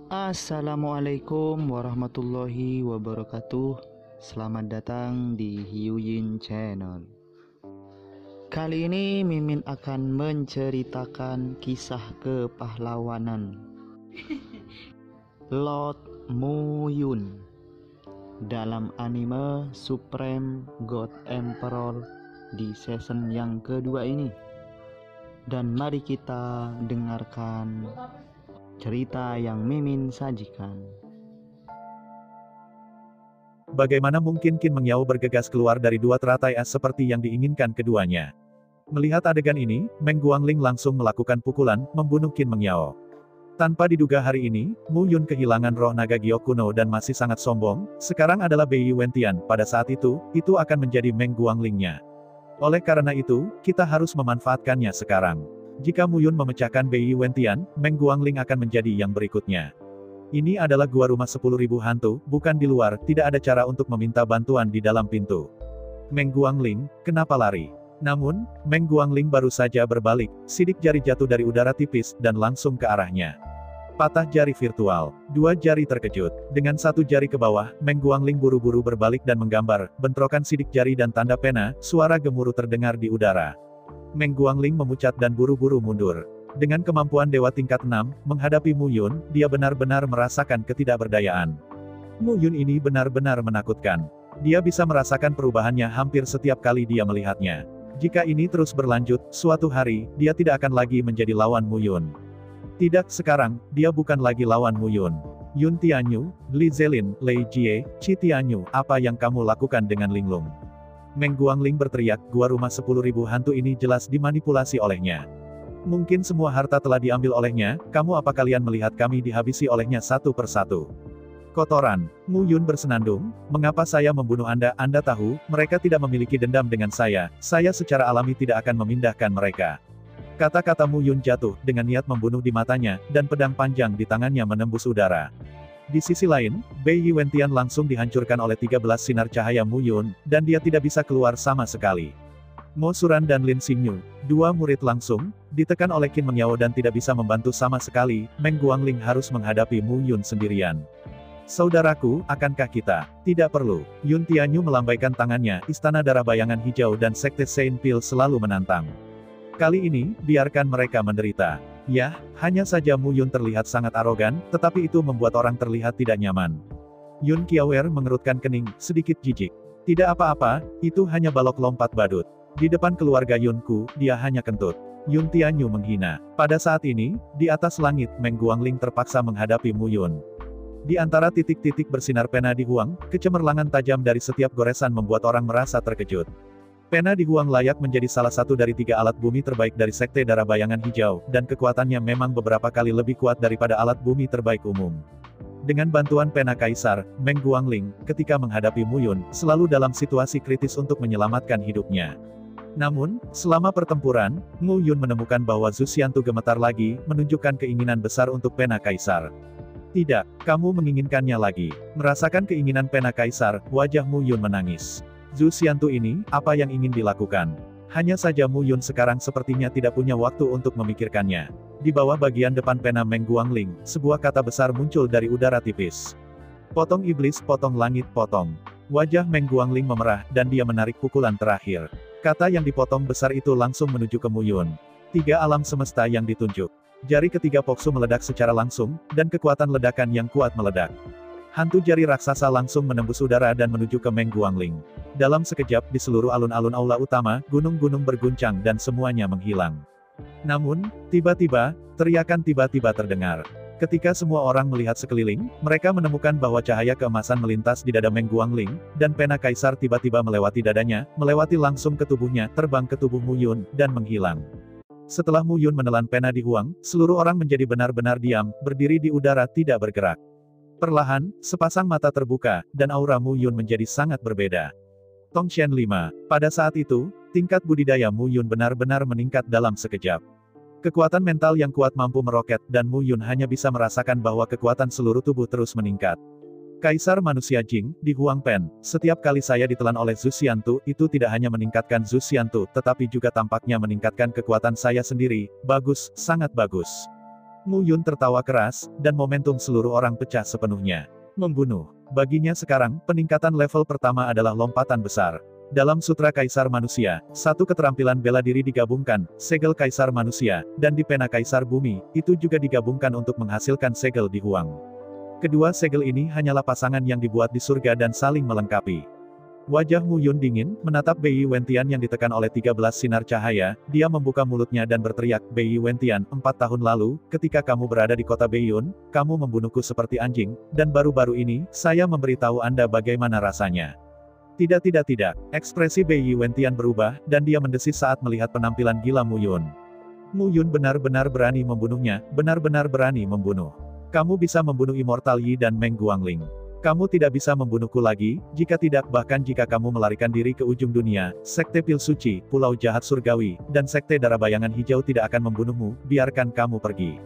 Assalamualaikum warahmatullahi wabarakatuh. Selamat datang di Hyuyin Channel. Kali ini Mimin akan menceritakan kisah kepahlawanan Lord Mu-Yun dalam anime Supreme God Emperor di season yang kedua ini. Dan mari kita dengarkan cerita yang Mimin sajikan. Bagaimana mungkin Qin Mengyao bergegas keluar dari dua teratai es seperti yang diinginkan keduanya? Melihat adegan ini, Meng Guangling langsung melakukan pukulan, membunuh Qin Mengyao. Tanpa diduga hari ini, Mu Yun kehilangan roh naga giok kuno dan masih sangat sombong, sekarang adalah Bei Wentian, pada saat itu akan menjadi Meng Guanglingnya. Oleh karena itu, kita harus memanfaatkannya sekarang. Jika Mu Yun memecahkan Bei Wentian, Meng Guangling akan menjadi yang berikutnya. Ini adalah gua rumah 10.000 hantu, bukan di luar, tidak ada cara untuk meminta bantuan di dalam pintu. Meng Guangling, kenapa lari? Namun, Meng Guangling baru saja berbalik, sidik jari jatuh dari udara tipis, dan langsung ke arahnya. Patah jari virtual, dua jari terkejut. Dengan satu jari ke bawah, Meng Guangling buru-buru berbalik dan menggambar, bentrokan sidik jari dan tanda pena, suara gemuruh terdengar di udara. Meng Guangling memucat dan buru-buru mundur. Dengan kemampuan dewa tingkat 6, menghadapi Mu Yun, dia benar-benar merasakan ketidakberdayaan. Mu Yun ini benar-benar menakutkan. Dia bisa merasakan perubahannya hampir setiap kali dia melihatnya. Jika ini terus berlanjut, suatu hari, dia tidak akan lagi menjadi lawan Mu Yun. Tidak, sekarang, dia bukan lagi lawan Mu Yun. Yun Tianyu, Li Zelin, Lei Jie, Qi Tianyu, apa yang kamu lakukan dengan Linglung? Meng Guangling berteriak, gua rumah 10.000 hantu ini jelas dimanipulasi olehnya. Mungkin semua harta telah diambil olehnya, apa kalian melihat kami dihabisi olehnya satu persatu? Kotoran. Mu Yun bersenandung, mengapa saya membunuh Anda? Anda tahu, mereka tidak memiliki dendam dengan saya secara alami tidak akan memindahkan mereka. Kata-kata Mu Yun jatuh, dengan niat membunuh di matanya, dan pedang panjang di tangannya menembus udara. Di sisi lain, Bei Wentian langsung dihancurkan oleh 13 sinar cahaya Mu Yun, dan dia tidak bisa keluar sama sekali. Mo Suran dan Lin Xingyu, dua murid langsung, ditekan oleh Qin Mengyao dan tidak bisa membantu sama sekali, Meng Guangling harus menghadapi Mu Yun sendirian. Saudaraku, akankah kita? Tidak perlu. Yun Tianyu melambaikan tangannya, Istana Darah Bayangan Hijau dan Sekte Saint Pil selalu menantang. Kali ini, biarkan mereka menderita. Yah, hanya saja Mu Yun terlihat sangat arogan, tetapi itu membuat orang terlihat tidak nyaman. Yun Qiaoer mengerutkan kening, sedikit jijik. Tidak apa-apa, itu hanya balok lompat badut. Di depan keluarga Yunku, dia hanya kentut. Yun Tianyu menghina. Pada saat ini, di atas langit, Meng Guangling terpaksa menghadapi Mu Yun. Di antara titik-titik bersinar pena di Huang, kecemerlangan tajam dari setiap goresan membuat orang merasa terkejut. Pena di Huang layak menjadi salah satu dari 3 alat bumi terbaik dari Sekte Darah Bayangan Hijau, dan kekuatannya memang beberapa kali lebih kuat daripada alat bumi terbaik umum. Dengan bantuan pena Kaisar, Meng Guangling, ketika menghadapi Mu Yun, selalu dalam situasi kritis untuk menyelamatkan hidupnya. Namun, selama pertempuran, Mu Yun menemukan bahwa Zhu Xiantu gemetar lagi, menunjukkan keinginan besar untuk pena Kaisar. Tidak, kamu menginginkannya lagi. Merasakan keinginan pena Kaisar, wajah Mu Yun menangis. Zhu Xiantu ini, apa yang ingin dilakukan? Hanya saja Mu Yun sekarang sepertinya tidak punya waktu untuk memikirkannya. Di bawah bagian depan pena Meng Guangling, sebuah kata besar muncul dari udara tipis. Potong iblis, potong langit, potong. Wajah Meng Guangling memerah, dan dia menarik pukulan terakhir. Kata yang dipotong besar itu langsung menuju ke Mu Yun. 3 alam semesta yang ditunjuk. Jari ketiga Poksu meledak secara langsung, dan kekuatan ledakan yang kuat meledak. Hantu jari raksasa langsung menembus udara dan menuju ke Meng Guangling. Dalam sekejap, di seluruh alun-alun aula utama, gunung-gunung berguncang dan semuanya menghilang. Namun, tiba-tiba, teriakan tiba-tiba terdengar. Ketika semua orang melihat sekeliling, mereka menemukan bahwa cahaya keemasan melintas di dada Meng Guangling, dan pena Kaisar tiba-tiba melewati dadanya, melewati langsung ke tubuhnya, terbang ke tubuh Mu Yun, dan menghilang. Setelah Mu Yun menelan pena di Huang, seluruh orang menjadi benar-benar diam, berdiri di udara tidak bergerak. Perlahan, sepasang mata terbuka, dan aura Mu Yun menjadi sangat berbeda. Tongshan 5. Pada saat itu, tingkat budidaya Mu Yun benar-benar meningkat dalam sekejap. Kekuatan mental yang kuat mampu meroket, dan Mu Yun hanya bisa merasakan bahwa kekuatan seluruh tubuh terus meningkat. Kaisar manusia Jing, di Huang Pen, setiap kali saya ditelan oleh Zhu Xiantu, itu tidak hanya meningkatkan Zhu Xiantu, tetapi juga tampaknya meningkatkan kekuatan saya sendiri. Bagus, sangat bagus. Mu Yun tertawa keras, dan momentum seluruh orang pecah sepenuhnya. Membunuh. Baginya sekarang, peningkatan level pertama adalah lompatan besar. Dalam Sutra Kaisar Manusia, satu keterampilan bela diri digabungkan, segel Kaisar Manusia, dan di pena Kaisar Bumi, itu juga digabungkan untuk menghasilkan segel di Huang. Kedua segel ini hanyalah pasangan yang dibuat di surga dan saling melengkapi. Wajah Mu Yun dingin, menatap Bei Wentian yang ditekan oleh 13 sinar cahaya, dia membuka mulutnya dan berteriak, Bei Wentian, 4 tahun lalu, ketika kamu berada di kota Beiyun, kamu membunuhku seperti anjing, dan baru-baru ini, saya memberitahu Anda bagaimana rasanya. Tidak, ekspresi Bei Wentian berubah, dan dia mendesis saat melihat penampilan gila Mu Yun. Mu Yun benar-benar berani membunuhnya, benar-benar berani membunuh. Kamu bisa membunuh Immortal Yi dan Meng Guangling. Kamu tidak bisa membunuhku lagi, jika tidak bahkan jika kamu melarikan diri ke ujung dunia, Sekte Pil Suci, Pulau Jahat Surgawi, dan Sekte Darah Bayangan Hijau tidak akan membunuhmu, biarkan kamu pergi.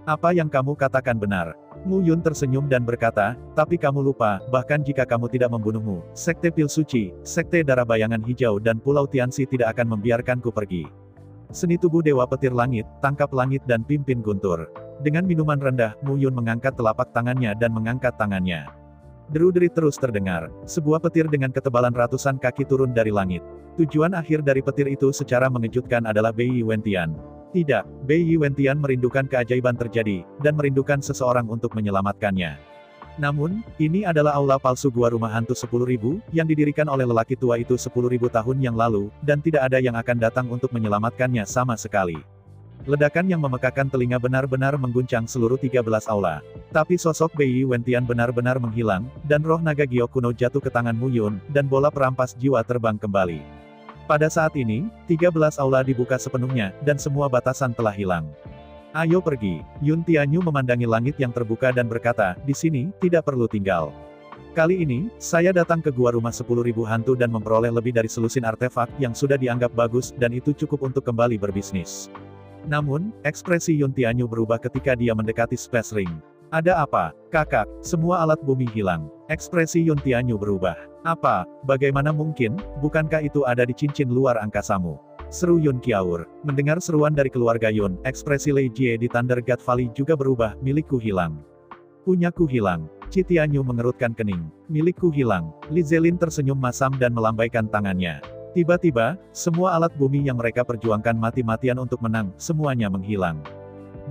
Apa yang kamu katakan benar. Mu Yun tersenyum dan berkata, tapi kamu lupa, bahkan jika kamu tidak membunuhmu, Sekte Pil Suci, Sekte Darah Bayangan Hijau dan Pulau Tianxi tidak akan membiarkanku pergi. Seni tubuh Dewa Petir Langit, tangkap langit dan pimpin guntur. Dengan minuman rendah, Mu Yun mengangkat telapak tangannya dan mengangkat tangannya. Deru-derit terus terdengar. Sebuah petir dengan ketebalan ratusan kaki turun dari langit. Tujuan akhir dari petir itu secara mengejutkan adalah Bei Wentian. Tidak, Bei Wentian merindukan keajaiban terjadi, dan merindukan seseorang untuk menyelamatkannya. Namun, ini adalah aula palsu gua rumah hantu 10.000, yang didirikan oleh lelaki tua itu 10.000 tahun yang lalu, dan tidak ada yang akan datang untuk menyelamatkannya sama sekali. Ledakan yang memekakan telinga benar-benar mengguncang seluruh 13 aula. Tapi sosok Bei Wentian benar-benar menghilang, dan roh naga giok kuno jatuh ke tangan Mu Yun, dan bola perampas jiwa terbang kembali. Pada saat ini, 13 aula dibuka sepenuhnya, dan semua batasan telah hilang. Ayo pergi. Yun Tianyu memandangi langit yang terbuka dan berkata, di sini, tidak perlu tinggal. Kali ini, saya datang ke gua rumah 10.000 hantu dan memperoleh lebih dari selusin artefak yang sudah dianggap bagus dan itu cukup untuk kembali berbisnis. Namun, ekspresi Yun Tianyu berubah ketika dia mendekati Space Ring. Ada apa, kakak? Semua alat bumi hilang. Ekspresi Yun Tianyu berubah. Apa? Bagaimana mungkin? Bukankah itu ada di cincin luar angkasamu? Seru Yun Qiaur. Mendengar seruan dari keluarga Yun, ekspresi Lei Jie di Thunder God Valley juga berubah, milikku hilang. Punyaku hilang. Qi Tianyu mengerutkan kening. Milikku hilang. Li Zelin tersenyum masam dan melambaikan tangannya. Tiba-tiba, semua alat bumi yang mereka perjuangkan mati-matian untuk menang, semuanya menghilang.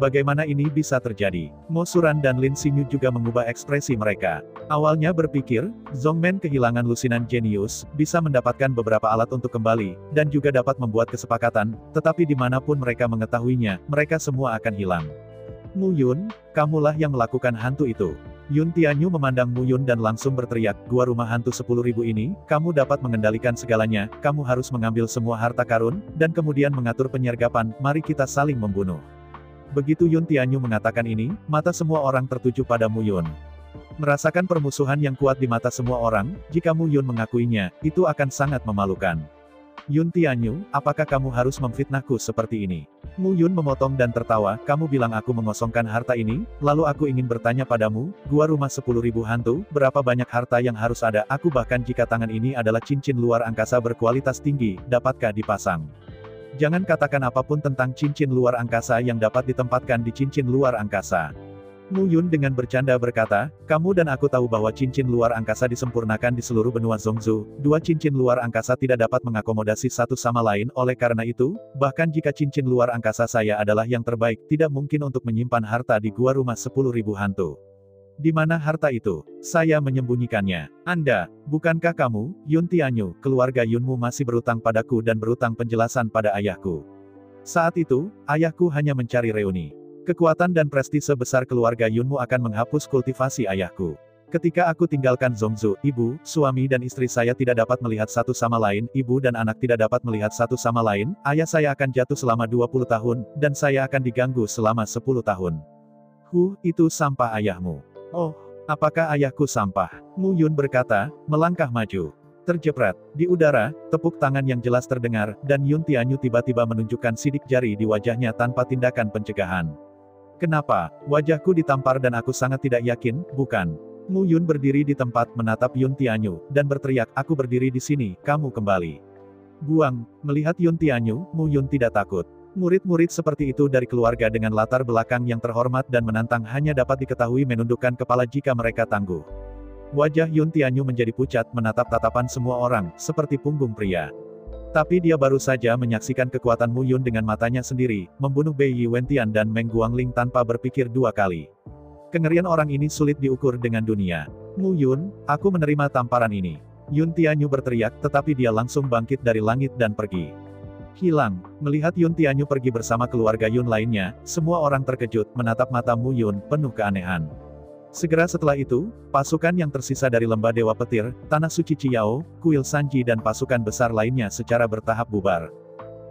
Bagaimana ini bisa terjadi? Mo Suran dan Lin Xinyu juga mengubah ekspresi mereka. Awalnya berpikir, Zongmen kehilangan lusinan jenius, bisa mendapatkan beberapa alat untuk kembali, dan juga dapat membuat kesepakatan, tetapi dimanapun mereka mengetahuinya, mereka semua akan hilang. Mu Yun, kamulah yang melakukan hantu itu. Yun Tianyu memandang Mu Yun dan langsung berteriak, gua rumah hantu 10.000 ini, kamu dapat mengendalikan segalanya, kamu harus mengambil semua harta karun, dan kemudian mengatur penyergapan, mari kita saling membunuh. Begitu Yun Tianyu mengatakan ini, mata semua orang tertuju pada Mu Yun. Merasakan permusuhan yang kuat di mata semua orang, jika Mu Yun mengakuinya, itu akan sangat memalukan. Yun Tianyu, apakah kamu harus memfitnahku seperti ini? Mu Yun memotong dan tertawa, kamu bilang aku mengosongkan harta ini, lalu aku ingin bertanya padamu, gua rumah 10.000 hantu, berapa banyak harta yang harus ada, aku bahkan jika tangan ini adalah cincin luar angkasa berkualitas tinggi, dapatkah dipasang? Jangan katakan apapun tentang cincin luar angkasa yang dapat ditempatkan di cincin luar angkasa. Mu Yun dengan bercanda berkata, kamu dan aku tahu bahwa cincin luar angkasa disempurnakan di seluruh benua Zhongzhou, dua cincin luar angkasa tidak dapat mengakomodasi satu sama lain, oleh karena itu, bahkan jika cincin luar angkasa saya adalah yang terbaik, tidak mungkin untuk menyimpan harta di gua rumah 10.000 hantu. Di mana harta itu? Saya menyembunyikannya. Anda, bukankah kamu, Yun Tianyu, keluarga Yunmu masih berutang padaku dan berutang penjelasan pada ayahku. Saat itu, ayahku hanya mencari reuni. Kekuatan dan prestise besar keluarga Yunmu akan menghapus kultivasi ayahku. Ketika aku tinggalkan Zhongzhou, ibu, suami dan istri saya tidak dapat melihat satu sama lain, ibu dan anak tidak dapat melihat satu sama lain, ayah saya akan jatuh selama 20 tahun, dan saya akan diganggu selama 10 tahun. Itu sampah ayahmu. Oh, apakah ayahku sampah? Mu Yun berkata, melangkah maju. Terjepret. Di udara, tepuk tangan yang jelas terdengar, dan Yun Tianyu tiba-tiba menunjukkan sidik jari di wajahnya tanpa tindakan pencegahan. Kenapa? Wajahku ditampar dan aku sangat tidak yakin, bukan? Mu Yun berdiri di tempat menatap Yun Tianyu, dan berteriak, aku berdiri di sini, kamu kembali. Buang. Melihat Yun Tianyu, Mu Yun tidak takut. Murid-murid seperti itu dari keluarga dengan latar belakang yang terhormat dan menantang hanya dapat diketahui menundukkan kepala jika mereka tangguh. Wajah Yun Tianyu menjadi pucat menatap tatapan semua orang, seperti punggung pria. Tapi dia baru saja menyaksikan kekuatan Mu Yun dengan matanya sendiri, membunuh Bei Yi Wentian dan Meng Guangling tanpa berpikir dua kali. Kengerian orang ini sulit diukur dengan dunia. Mu Yun, aku menerima tamparan ini. Yun Tianyu berteriak, tetapi dia langsung bangkit dari langit dan pergi. Hilang. Melihat Yun Tianyu pergi bersama keluarga Yun lainnya, semua orang terkejut menatap mata Mu Yun penuh keanehan. Segera setelah itu, pasukan yang tersisa dari Lembah Dewa Petir, Tanah Suci Ciyao, Kuil Sanji dan pasukan besar lainnya secara bertahap bubar.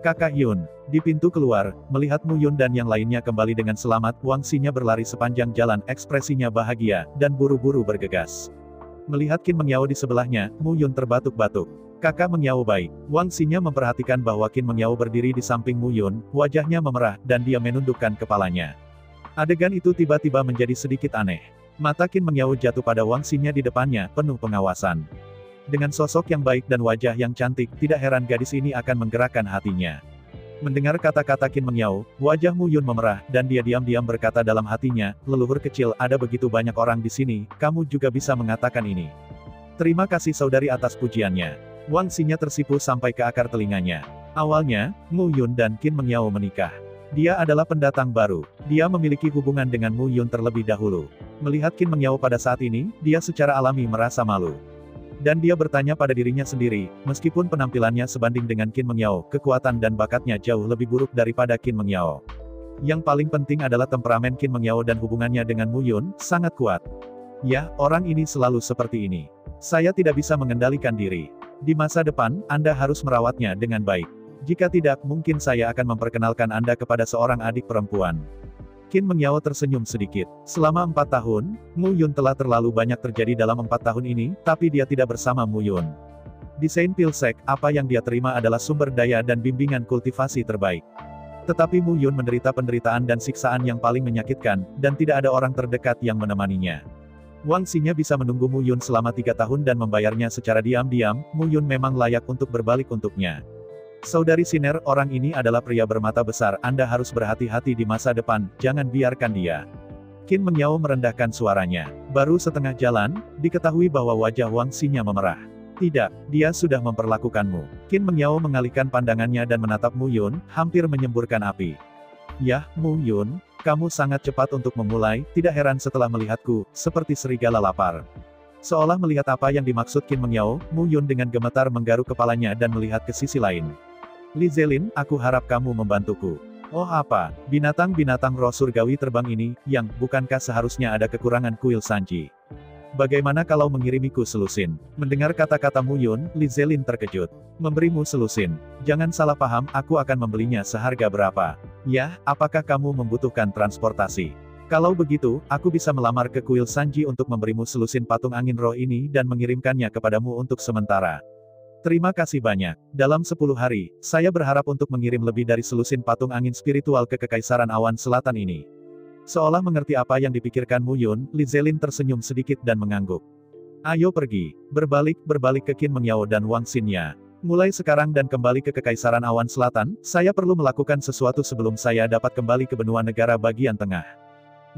Kakak Yun, di pintu keluar, melihat Mu Yun dan yang lainnya kembali dengan selamat, Wang Xinya berlari sepanjang jalan, ekspresinya bahagia, dan buru-buru bergegas. Melihat Qin Mengyao di sebelahnya, Mu Yun terbatuk-batuk. Kakak Mengyao baik. Wang Xinya memperhatikan bahwa Qin Mengyao berdiri di samping Mu Yun, wajahnya memerah, dan dia menundukkan kepalanya. Adegan itu tiba-tiba menjadi sedikit aneh. Mata Qin Mengyao jatuh pada Wang Xinya di depannya, penuh pengawasan. Dengan sosok yang baik dan wajah yang cantik, tidak heran gadis ini akan menggerakkan hatinya. Mendengar kata-kata Qin Mengyao, wajah Mu Yun memerah, dan dia diam-diam berkata dalam hatinya, leluhur kecil, ada begitu banyak orang di sini, kamu juga bisa mengatakan ini. Terima kasih saudari atas pujiannya. Wang Xinya tersipu sampai ke akar telinganya. Awalnya, Mu Yun dan Qin Mengyao menikah. Dia adalah pendatang baru. Dia memiliki hubungan dengan Mu Yun terlebih dahulu. Melihat Qin Mengyao pada saat ini, dia secara alami merasa malu. Dan dia bertanya pada dirinya sendiri, meskipun penampilannya sebanding dengan Qin Mengyao, kekuatan dan bakatnya jauh lebih buruk daripada Qin Mengyao. Yang paling penting adalah temperamen Qin Mengyao dan hubungannya dengan Mu Yun, sangat kuat. Ya, orang ini selalu seperti ini. Saya tidak bisa mengendalikan diri. Di masa depan, Anda harus merawatnya dengan baik. Jika tidak, mungkin saya akan memperkenalkan Anda kepada seorang adik perempuan. Qin Mengyao tersenyum sedikit. Selama 4 tahun, Mu Yun telah terlalu banyak terjadi dalam 4 tahun ini, tapi dia tidak bersama Mu Yun. Di Saint Pilsek, apa yang dia terima adalah sumber daya dan bimbingan kultivasi terbaik. Tetapi Mu Yun menderita penderitaan dan siksaan yang paling menyakitkan, dan tidak ada orang terdekat yang menemaninya. Wang Xinya bisa menunggu Mu Yun selama 3 tahun dan membayarnya secara diam-diam, Mu Yun memang layak untuk berbalik untuknya. Saudari Siner, orang ini adalah pria bermata besar, Anda harus berhati-hati di masa depan, jangan biarkan dia. Qin Mengyao merendahkan suaranya. Baru setengah jalan, diketahui bahwa wajah Wang Xinya memerah. Tidak, dia sudah memperlakukanmu. Qin Mengyao mengalihkan pandangannya dan menatap Mu Yun, hampir menyemburkan api. Yah, Mu Yun, kamu sangat cepat untuk memulai, tidak heran setelah melihatku, seperti serigala lapar. Seolah melihat apa yang dimaksud Qin Mengyao, Mu Yun dengan gemetar menggaruk kepalanya dan melihat ke sisi lain. Li Zelin, aku harap kamu membantuku. Oh apa, binatang-binatang roh surgawi terbang ini, yang, bukankah seharusnya ada kekurangan kuil Sanji? Bagaimana kalau mengirimiku selusin? Mendengar kata-kata Mu Yun, Li Zelin terkejut. Memberimu selusin? Jangan salah paham, aku akan membelinya seharga berapa? Yah, apakah kamu membutuhkan transportasi? Kalau begitu, aku bisa melamar ke kuil Sanji untuk memberimu selusin patung angin roh ini dan mengirimkannya kepadamu untuk sementara. Terima kasih banyak. Dalam 10 hari, saya berharap untuk mengirim lebih dari selusin patung angin spiritual ke Kekaisaran Awan Selatan ini. Seolah mengerti apa yang dipikirkan Mu Yun, Li Zelin tersenyum sedikit dan mengangguk. Ayo pergi. Berbalik ke Qin Mengyao dan Wang Xinya. Mulai sekarang dan kembali ke Kekaisaran Awan Selatan, saya perlu melakukan sesuatu sebelum saya dapat kembali ke benua negara bagian tengah.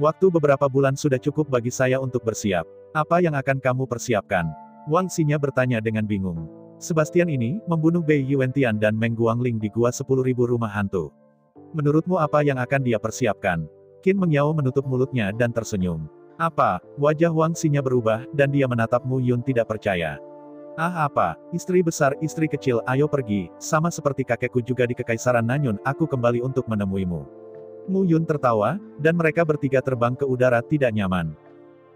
Waktu beberapa bulan sudah cukup bagi saya untuk bersiap. Apa yang akan kamu persiapkan? Wang Xinya bertanya dengan bingung. Sebastian ini, membunuh Bei Yi Wentian dan Meng Guangling di Gua 10.000 Rumah Hantu. Menurutmu apa yang akan dia persiapkan? Qin Mengyao menutup mulutnya dan tersenyum. Apa? Wajah Wang Xinya berubah, dan dia menatap Mu Yun tidak percaya. Ah apa? Istri besar, istri kecil, ayo pergi, sama seperti kakekku juga di Kekaisaran Nanyun, aku kembali untuk menemuimu. Mu Yun tertawa, dan mereka bertiga terbang ke udara tidak nyaman.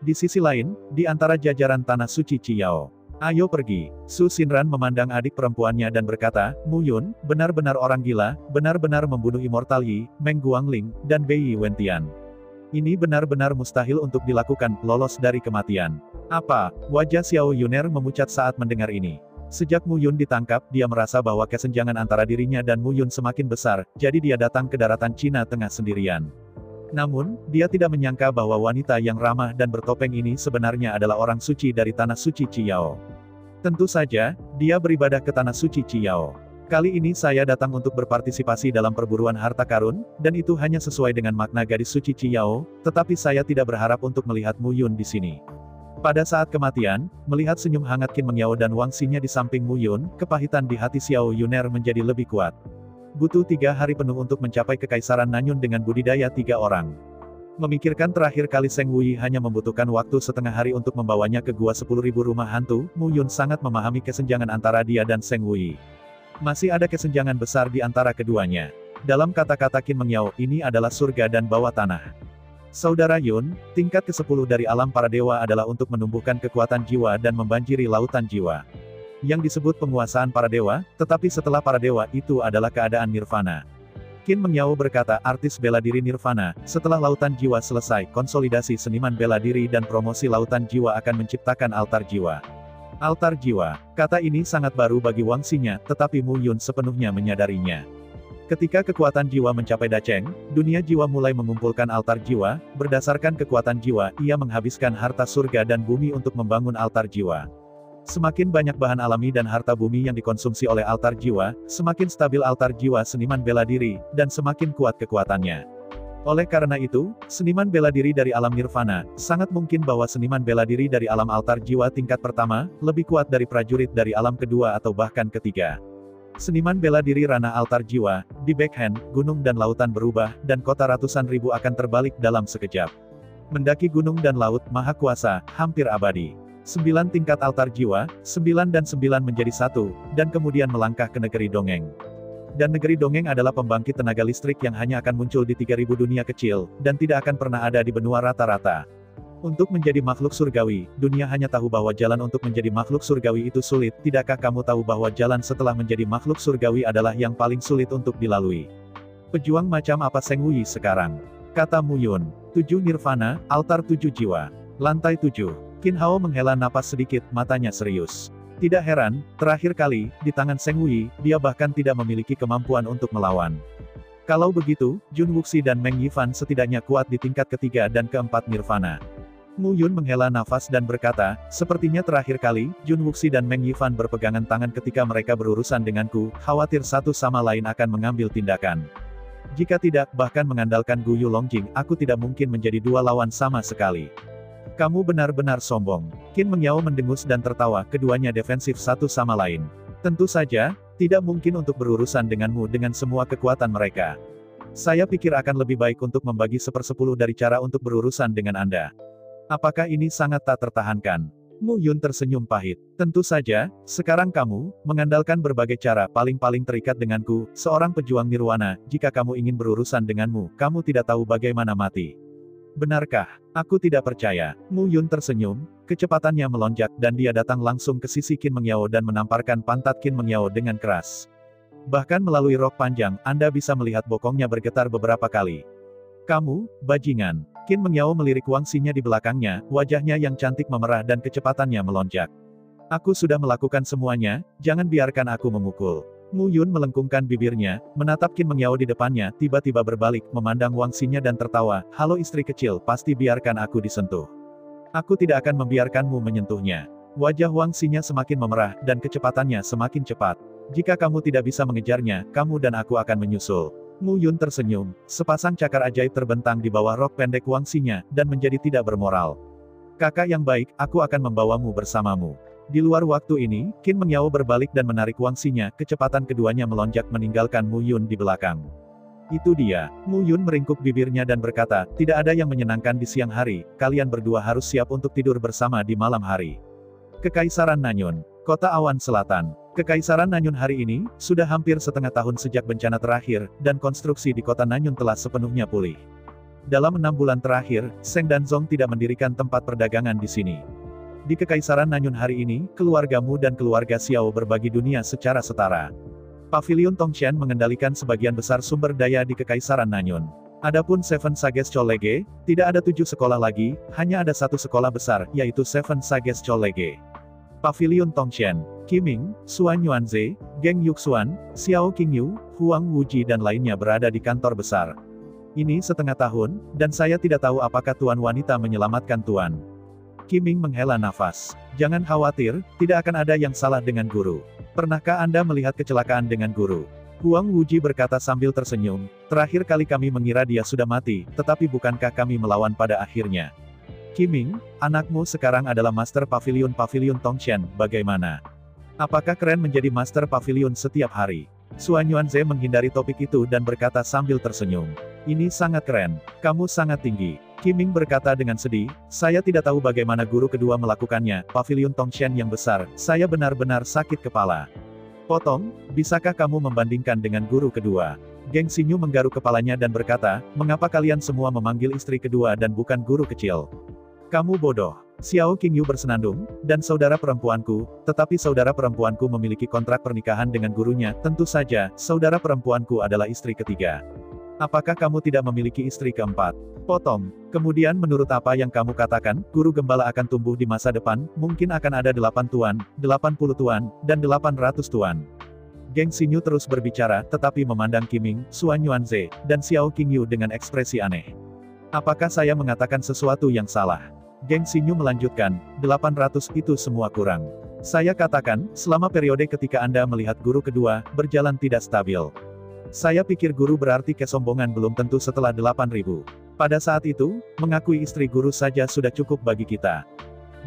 Di sisi lain, di antara jajaran Tanah Suci Ciyao. Ayo pergi. Su Xinran memandang adik perempuannya dan berkata, Mu Yun, benar-benar orang gila, benar-benar membunuh Immortal Yi, Meng Guangling, dan Bei Yi Wentian. Ini benar-benar mustahil untuk dilakukan, lolos dari kematian. Apa? Wajah Xiao Yuner memucat saat mendengar ini. Sejak Mu Yun ditangkap, dia merasa bahwa kesenjangan antara dirinya dan Mu Yun semakin besar, jadi dia datang ke daratan Cina Tengah sendirian. Namun, dia tidak menyangka bahwa wanita yang ramah dan bertopeng ini sebenarnya adalah orang suci dari Tanah Suci Ciyao. Tentu saja, dia beribadah ke Tanah Suci Ciyao. Kali ini saya datang untuk berpartisipasi dalam perburuan harta karun, dan itu hanya sesuai dengan makna gadis suci Ciyao, tetapi saya tidak berharap untuk melihat Mu Yun di sini. Pada saat kematian, melihat senyum hangat Qin Mengyao dan Wang Xinya di samping Mu Yun, kepahitan di hati Xiao Yuner menjadi lebih kuat. Butuh 3 hari penuh untuk mencapai kekaisaran Nanyun dengan budidaya 3 orang. Memikirkan terakhir kali Seng Wui hanya membutuhkan waktu setengah hari untuk membawanya ke gua 10.000 rumah hantu, Mu Yun sangat memahami kesenjangan antara dia dan Seng Wui. Masih ada kesenjangan besar di antara keduanya. Dalam kata-kata Qin Mengyao, ini adalah surga dan bawah tanah. Saudara Yun, tingkat ke-10 dari alam para dewa adalah untuk menumbuhkan kekuatan jiwa dan membanjiri lautan jiwa. Yang disebut penguasaan para dewa, tetapi setelah para dewa itu adalah keadaan nirvana. Qin Mengyao berkata, artis bela diri nirvana, setelah lautan jiwa selesai, konsolidasi seniman bela diri dan promosi lautan jiwa akan menciptakan altar jiwa. Altar jiwa. Kata ini sangat baru bagi Wang Xinya, tetapi Mu Yun sepenuhnya menyadarinya. Ketika kekuatan jiwa mencapai Dacheng, dunia jiwa mulai mengumpulkan altar jiwa, berdasarkan kekuatan jiwa, ia menghabiskan harta surga dan bumi untuk membangun altar jiwa. Semakin banyak bahan alami dan harta bumi yang dikonsumsi oleh altar jiwa, semakin stabil altar jiwa seniman bela diri, dan semakin kuat kekuatannya. Oleh karena itu, seniman bela diri dari alam nirvana, sangat mungkin bahwa seniman bela diri dari alam altar jiwa tingkat pertama, lebih kuat dari prajurit dari alam kedua atau bahkan ketiga. Seniman bela diri ranah altar jiwa, di backhand, gunung dan lautan berubah, dan kota ratusan ribu akan terbalik dalam sekejap. Mendaki gunung dan laut, maha kuasa, hampir abadi. 9 tingkat altar jiwa, 9 dan 9 menjadi 1, dan kemudian melangkah ke negeri dongeng. Dan negeri dongeng adalah pembangkit tenaga listrik yang hanya akan muncul di 3000 dunia kecil, dan tidak akan pernah ada di benua rata-rata. Untuk menjadi makhluk surgawi, dunia hanya tahu bahwa jalan untuk menjadi makhluk surgawi itu sulit. Tidakkah kamu tahu bahwa jalan setelah menjadi makhluk surgawi adalah yang paling sulit untuk dilalui? Pejuang macam apa Seng Wui sekarang? Kata Mu Yun. 7 nirvana, altar 7 jiwa. Lantai 7. Qin Hao menghela napas sedikit, matanya serius. Tidak heran, terakhir kali, di tangan Seng Wui, dia bahkan tidak memiliki kemampuan untuk melawan. Kalau begitu, Jun Wuxi dan Meng Yifan setidaknya kuat di tingkat ketiga dan keempat nirvana. Mu Yun menghela nafas dan berkata, sepertinya terakhir kali, Jun Wuxi dan Meng Yifan berpegangan tangan ketika mereka berurusan denganku, khawatir satu sama lain akan mengambil tindakan. Jika tidak, bahkan mengandalkan Gu Yu Longjing, aku tidak mungkin menjadi 2 lawan sama sekali. Kamu benar-benar sombong. Qin Mengyao mendengus dan tertawa, keduanya defensif satu sama lain. Tentu saja, tidak mungkin untuk berurusan denganmu dengan semua kekuatan mereka. Saya pikir akan lebih baik untuk membagi 1/10 dari cara untuk berurusan dengan Anda. Apakah ini sangat tak tertahankan? Mu Yun tersenyum pahit. Tentu saja, sekarang kamu, mengandalkan berbagai cara paling-paling terikat denganku, seorang pejuang nirwana, jika kamu ingin berurusan denganmu, kamu tidak tahu bagaimana mati. Benarkah? Aku tidak percaya. Mu Yun tersenyum, kecepatannya melonjak dan dia datang langsung ke sisi Qin Mengyao dan menamparkan pantat Qin Mengyao dengan keras. Bahkan melalui rok panjang, Anda bisa melihat bokongnya bergetar beberapa kali. Kamu, bajingan. Qin Mengyao melirik Wang Xinya di belakangnya, wajahnya yang cantik memerah dan kecepatannya melonjak. Aku sudah melakukan semuanya, jangan biarkan aku memukul. Mu Yun melengkungkan bibirnya, menatap Qin Mengyao di depannya, tiba-tiba berbalik, memandang Wang Xinya dan tertawa, halo istri kecil, pasti biarkan aku disentuh. Aku tidak akan membiarkanmu menyentuhnya. Wajah Wang Xinya semakin memerah, dan kecepatannya semakin cepat. Jika kamu tidak bisa mengejarnya, kamu dan aku akan menyusul. Mu Yun tersenyum, sepasang cakar ajaib terbentang di bawah rok pendek Wang Xinya, dan menjadi tidak bermoral. Kakak yang baik, aku akan membawamu bersamamu. Di luar waktu ini, Qin Mengyao berbalik dan menarik Wang Xinya, kecepatan keduanya melonjak meninggalkan Mu Yun di belakang. Itu dia. Mu Yun meringkuk bibirnya dan berkata, tidak ada yang menyenangkan di siang hari, kalian berdua harus siap untuk tidur bersama di malam hari. Kekaisaran Nanyun, Kota Awan Selatan. Kekaisaran Nanyun hari ini, sudah hampir setengah tahun sejak bencana terakhir, dan konstruksi di kota Nanyun telah sepenuhnya pulih. Dalam 6 bulan terakhir, Seng dan Zong tidak mendirikan tempat perdagangan di sini. Di Kekaisaran Nanyun hari ini, keluargamu dan keluarga Xiao berbagi dunia secara setara. Pavilion Tongshan mengendalikan sebagian besar sumber daya di Kekaisaran Nanyun. Adapun Seven Sages College, tidak ada 7 sekolah lagi, hanya ada 1 sekolah besar, yaitu Seven Sages College. Pavilion Tongshan, Qiming, Xuan Yuanze, Geng Yuxuan, Xiao Qingyu, Huang Wuji dan lainnya berada di kantor besar. Ini setengah tahun, dan saya tidak tahu apakah tuan wanita menyelamatkan tuan. Qiming menghela nafas. Jangan khawatir, tidak akan ada yang salah dengan guru. Pernahkah Anda melihat kecelakaan dengan guru? Huang Wuji berkata sambil tersenyum, terakhir kali kami mengira dia sudah mati, tetapi bukankah kami melawan pada akhirnya? Qiming, anakmu sekarang adalah Master Pavilion Tongshan, bagaimana? Apakah keren menjadi Master Pavilion setiap hari? Suan Yuanze menghindari topik itu dan berkata sambil tersenyum. Ini sangat keren, kamu sangat tinggi. Qiming berkata dengan sedih, saya tidak tahu bagaimana guru kedua melakukannya, Pavilion Tongshan yang besar, saya benar-benar sakit kepala. Potong, bisakah kamu membandingkan dengan guru kedua? Geng Xinyu menggaruk kepalanya dan berkata, mengapa kalian semua memanggil istri kedua dan bukan guru kecil? Kamu bodoh. Xiao Qingyu bersenandung, dan saudara perempuanku, tetapi saudara perempuanku memiliki kontrak pernikahan dengan gurunya, tentu saja, saudara perempuanku adalah istri ketiga. Apakah kamu tidak memiliki istri keempat? Potong. Kemudian menurut apa yang kamu katakan, guru gembala akan tumbuh di masa depan, mungkin akan ada 8 tuan, 80 tuan, dan 800 tuan. Geng Xinyu terus berbicara, tetapi memandang Qiming, Suan Yuanze, dan Xiao Qingyu dengan ekspresi aneh. Apakah saya mengatakan sesuatu yang salah? Geng Xinyu melanjutkan, 800 itu semua kurang. Saya katakan, selama periode ketika Anda melihat guru kedua, berjalan tidak stabil. Saya pikir guru berarti kesombongan belum tentu setelah 8.000. Pada saat itu, mengakui istri guru saja sudah cukup bagi kita.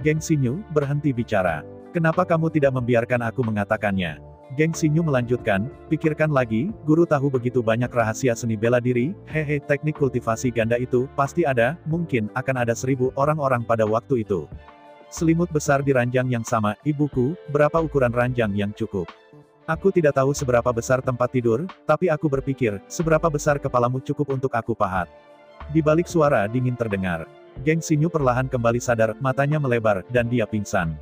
Geng Xinyu berhenti bicara. Kenapa kamu tidak membiarkan aku mengatakannya? Geng Xinyu melanjutkan, pikirkan lagi, guru tahu begitu banyak rahasia seni bela diri, hehe, teknik kultivasi ganda itu, pasti ada, mungkin, akan ada 1000 orang-orang pada waktu itu. Selimut besar di ranjang yang sama, ibuku, berapa ukuran ranjang yang cukup? Aku tidak tahu seberapa besar tempat tidur, tapi aku berpikir, seberapa besar kepalamu cukup untuk aku pahat. Di balik suara dingin terdengar. Geng Xinyu perlahan kembali sadar, matanya melebar, dan dia pingsan.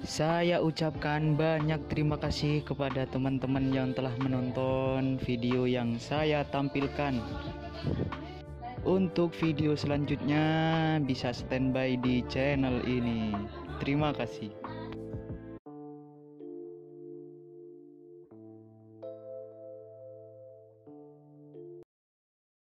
Saya ucapkan banyak terima kasih kepada teman-teman yang telah menonton video yang saya tampilkan. Untuk video selanjutnya bisa standby di channel ini. Terima kasih.